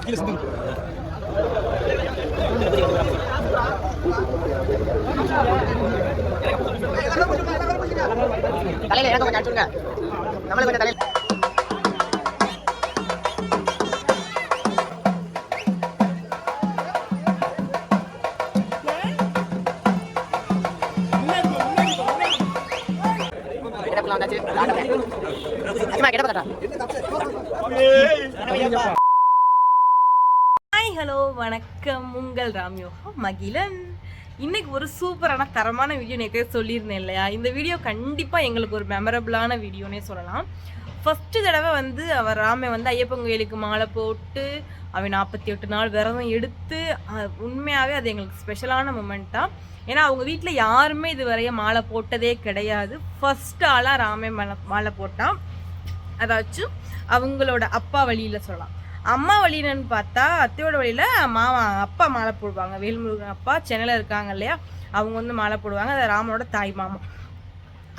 தலையில எனக்கு கொஞ்சம் அடிச்சுடுங்க. நம்மளுக்கு கொஞ்சம் தலையில ஹாய் ஹலோ வணக்கம், உங்கள் ராம்யோகா மகிழன். இன்னைக்கு ஒரு சூப்பரான தரமான வீடியோ நேற்றே சொல்லியிருந்தேன் இல்லையா? இந்த வீடியோ கண்டிப்பாக எங்களுக்கு ஒரு மெமரபிளான வீடியோனே சொல்லலாம். ஃபஸ்ட்டு தடவை வந்து அவர் ராமே வந்து ஐயப்பன் கோயிலுக்கு மாலை போட்டு அவன் 48 நாள் விரதம் எடுத்து உண்மையாகவே அது எங்களுக்கு ஸ்பெஷலான மூமெண்ட் தான். ஏன்னா அவங்க வீட்டில் யாருமே இது வரைய மாலை போட்டதே கிடையாது. ஃபஸ்ட்டு ஆளாக ராமே மாலை போட்டான். அதாச்சும் அவங்களோட அப்பா வழியில் சொல்லலாம். அம்மா வழின்னு பார்த்தா அத்தையோட வழியில் அப்பா மாலை போடுவாங்க. வேல்முருகன் அப்பா சென்னையில் இருக்காங்க இல்லையா, அவங்க வந்து மாலை போடுவாங்க. அது ராமனோட தாய் மாமா.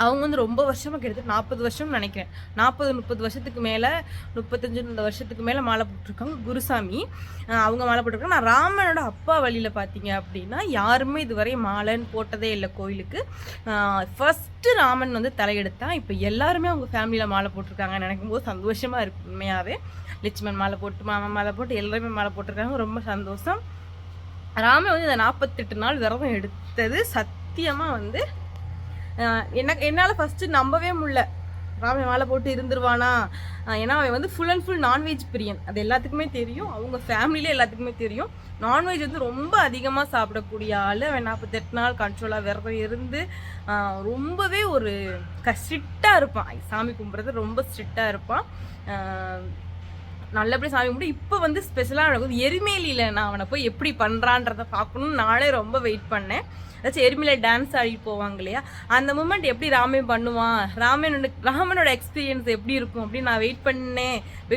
அவங்க வந்து ரொம்ப வருஷமாக கிட்டத்தட்ட 40 வருஷம்னு நினைக்கிறேன், 40-30 வருஷத்துக்கு மேலே, 35 வருஷத்துக்கு மேலே மாலை போட்டிருக்காங்க. குருசாமி அவங்க மாலை போட்டிருக்காங்க. நான் ராமனோட அப்பா வழியில் பார்த்தீங்க அப்படின்னா யாருமே இதுவரை மாலைன்னு போட்டதே இல்லை கோயிலுக்கு. ஃபஸ்ட்டு ராமன் வந்து தலையெடுத்தான். இப்போ எல்லாருமே அவங்க ஃபேமிலியில் மாலை போட்டிருக்காங்கன்னு நினைக்கும் போது சந்தோஷமாக இருக்குது. உண்மையாகவே லட்சுமணன் மாலை போட்டு, மாமா மாலை போட்டு, எல்லாருமே மாலை போட்டிருக்காங்க. ரொம்ப சந்தோஷம். ராமன் வந்து இந்த 48 நாள் விரதம் எடுத்தது சத்தியமாக வந்து என்னால் ஃபஸ்ட்டு நம்பவே முடியல. ராமன் மாலை போட்டு இருந்துருவானா? ஏன்னா அவன் வந்து ஃபுல் அண்ட் ஃபுல் நான்வெஜ் பிரியன். அது எல்லாத்துக்குமே தெரியும், அவங்க ஃபேமிலியிலே எல்லாத்துக்குமே தெரியும். நான்வெஜ் வந்து ரொம்ப அதிகமாக சாப்பிடக்கூடிய ஆள். அவன் 48 நாள் கண்ட்ரோலாக விரதம் இருந்து ரொம்பவே ஒரு ஸ்ட்ரிக்டாக இருப்பான். சாமி கும்பிட்றது ரொம்ப ஸ்ட்ரிக்டாக இருப்பான். நல்லபடியாக சாமி கும்பிட்டு இப்போ வந்து ஸ்பெஷலாக நடக்குது எரிமேலியில். நான் அவனை போய் எப்படி பண்ணுறான்றதை பார்க்கணுன்னு நானே ரொம்ப வெயிட் பண்ணேன். ஏதாச்சும் எரிமேலியில் டான்ஸ் ஆடிட்டு போவாங்க இல்லையா, அந்த மூமெண்ட் எப்படி ராமன் பண்ணுவான், ராமனோட எக்ஸ்பீரியன்ஸ் எப்படி இருக்கும் அப்படின்னு நான் வெயிட்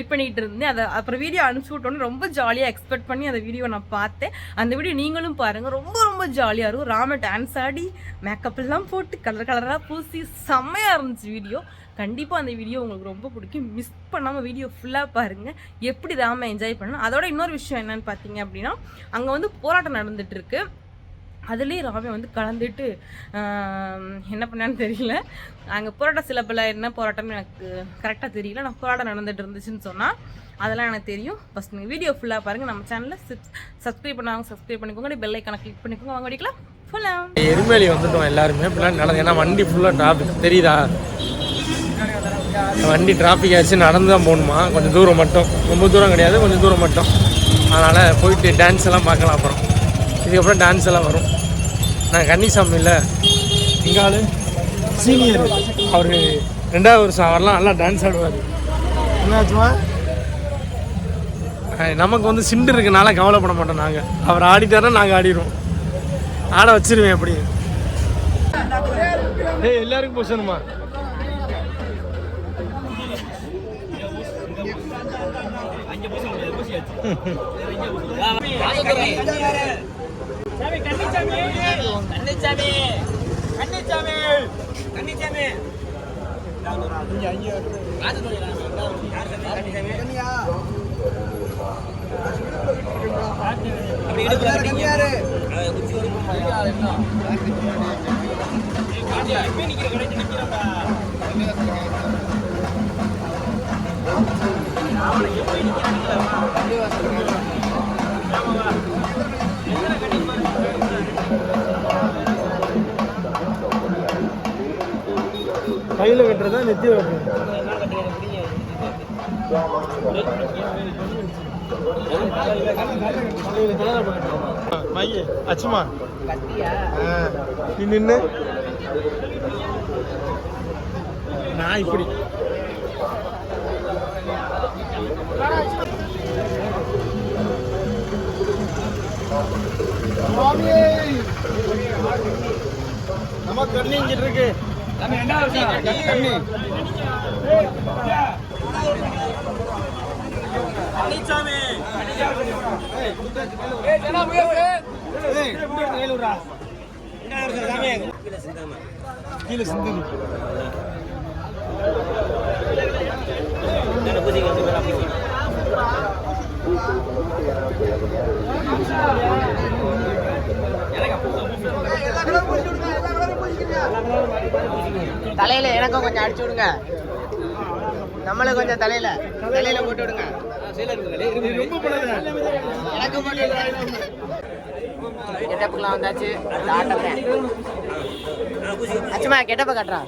பண்ணிகிட்டு இருந்தேன். அதை அப்புறம் வீடியோ அனுப்பிச்சி விட்டோன்னு ரொம்ப ஜாலியாக எக்ஸ்பெக்ட் பண்ணி அந்த வீடியோ நான் பார்த்தேன். அந்த வீடியோ நீங்களும் பாருங்கள், ரொம்ப ரொம்ப ஜாலியாக இருக்கும். ராமன் டான்ஸ் ஆடி மேக்கப் எல்லாம் போட்டு கலராக பூசி செம்மையாக இருந்துச்சு வீடியோ. கண்டிப்பாக அந்த வீடியோ உங்களுக்கு ரொம்ப பிடிக்கும். மிஸ் பண்ணாமல் வீடியோ ஃபுல்லாக பாருங்கள், எப்படி ராமன் என்ஜாய் பண்ணணும். அதோட இன்னொரு விஷயம் என்னன்னு பார்த்தீங்க அப்படின்னா, அங்கே வந்து போராட்டம் நடந்துகிட்ருக்கு. அதுலேயே ராமன் வந்து கலந்துட்டு என்ன பண்ணான்னு தெரியல. அங்கே போராட்டம் சில பல என்ன போராட்டம்னு எனக்கு கரெக்டாக தெரியல. நான் போராட்டம் நடந்துட்டு இருந்துச்சுன்னு சொன்னால் அதெல்லாம் எனக்கு தெரியும். ஃபஸ்ட் நீங்கள் வீடியோ ஃபுல்லாக பாருங்கள். நம்ம சேனலில் சப்ஸ்கிரைப் பண்ணாங்க, சப்ஸ்கிரைப் பண்ணிக்கோங்க. பெல் ஐக்கானை கிளிக் பண்ணிக்கோங்க. வாங்க அடிக்கலாம் ஃபுல்லாக. எருமேலி வந்துட்டோம் எல்லாருமே. பின்னாடி நடந்து, ஏன்னா வண்டி ஃபுல்லாக டிராஃபிக் தெரியுதா? வண்டி டிராஃபிக் ஆச்சு, நடந்து தான் போகணுமா, கொஞ்சம் தூரம் மட்டும், ரொம்ப தூரம் கிடையாது, கொஞ்சம் தூரம் மட்டும். அதனால் போயிட்டு டான்ஸ் எல்லாம் பார்க்கலாம். அப்புறம் இதுக்கப்புறம் டான்ஸ் எல்லாம் வரும். நான் கன்னிசாமி இல்லை, எங்கள் ஆள் சீனியர், அவர் 2வது வருஷம், அவரெல்லாம் நல்லா டான்ஸ் ஆடுவார். என்னாச்சுமா, நமக்கு வந்து சிண்டு இருக்குனால கவலைப்பட மாட்டோம். நாங்கள் அவர் ஆடிட்டாருன்னா நாங்கள் ஆடிடுவோம், ஆட வச்சிருவேன். எப்படி எல்லாருக்கும் போசணுமா? கையில் கட்டுறதா நெத்தி மைய அச்சுமா நீ நின்று நான் இப்படி நம்ம கண்ணி இங்கிட்டு இருக்கு. கண்ணி கீழே சிந்து தலையில எனக்கும் கொஞ்சம் அடிச்சு விடுங்க. நம்மளும் கொஞ்சம் தலையில போட்டு விடுங்க. எனக்கு போட்டு கெட்டப்புலாம் வந்தாச்சு. அச்சுமா கெட்டப்ப கட்டுறா.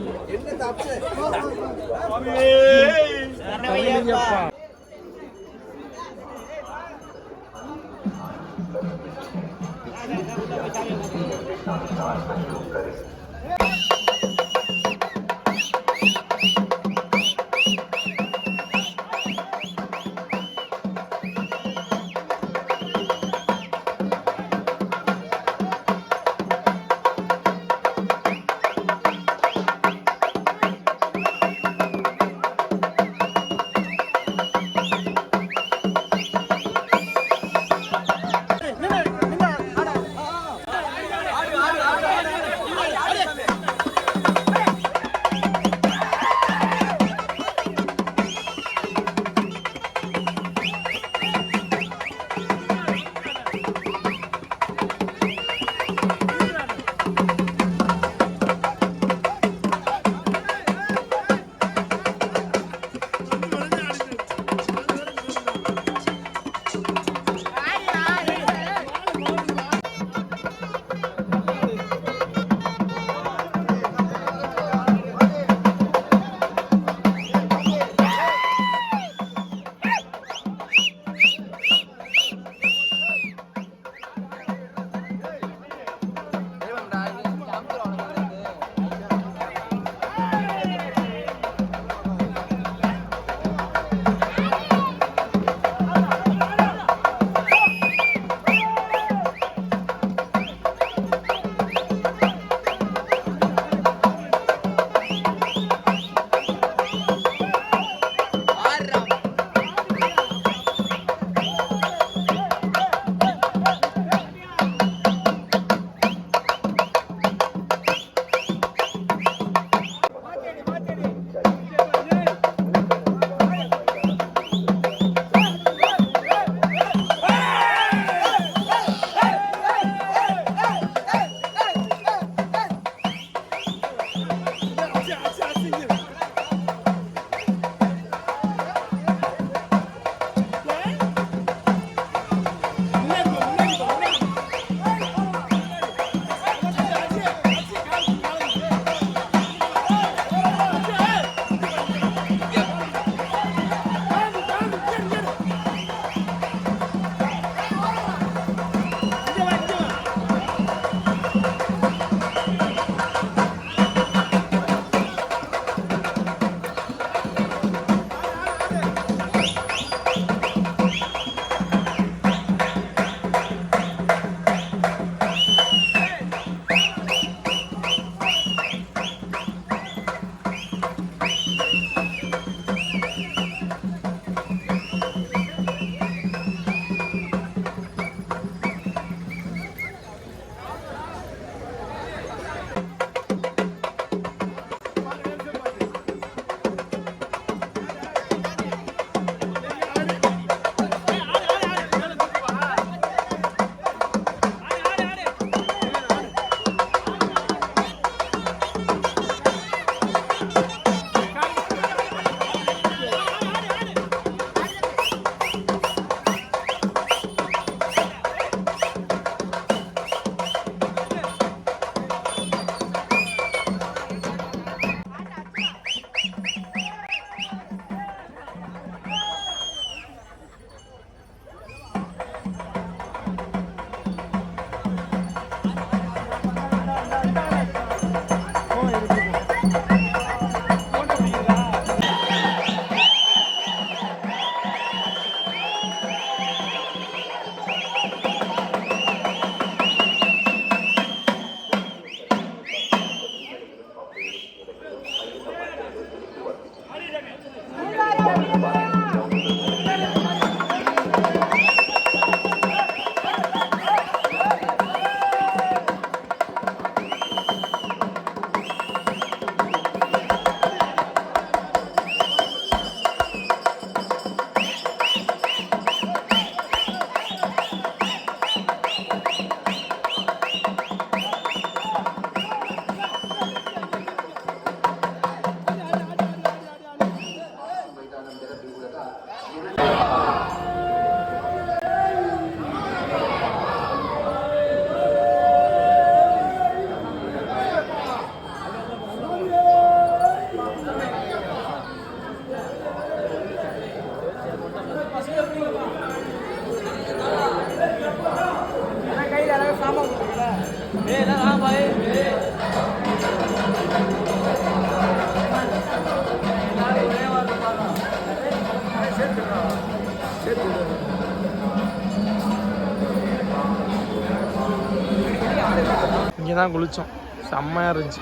இங்கே தான் குளித்தோம், செம்மையாக இருந்துச்சு.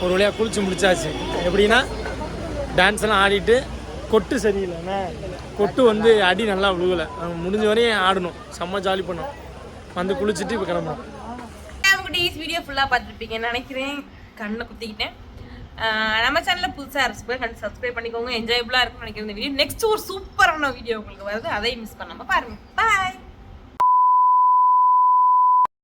ஒரு வழியாக குளிச்சு முடிச்சாச்சு. எப்படின்னா டான்ஸ் எல்லாம் ஆடிட்டு கொட்டு சரியில்லைண்ணே, கொட்டு வந்து அடி நல்லா விழுகலை. முடிஞ்ச வரையும் ஆடணும், செம்ம ஜாலி பண்ணோம். வந்து குளிச்சுட்டு இப்போ கிளம்பணும். வீடியோ ஃபுல்லாக பார்த்துருப்பீங்கன்னு நினைக்கிறேன். கண்ணை குத்திக்கிட்டேன். நம்ம சேனலில் புதுசாக சப்ஸ்கிரைப் பண்ணிக்கோங்க. என்ஜாயபுளாக இருக்கும்னு நினைக்கிறேன் இந்த வீடியோ. நெக்ஸ்ட் ஒரு சூப்பரான வீடியோ உங்களுக்கு வருது, அதையும் மிஸ் பண்ணாமல் பாருங்கள். பாய்.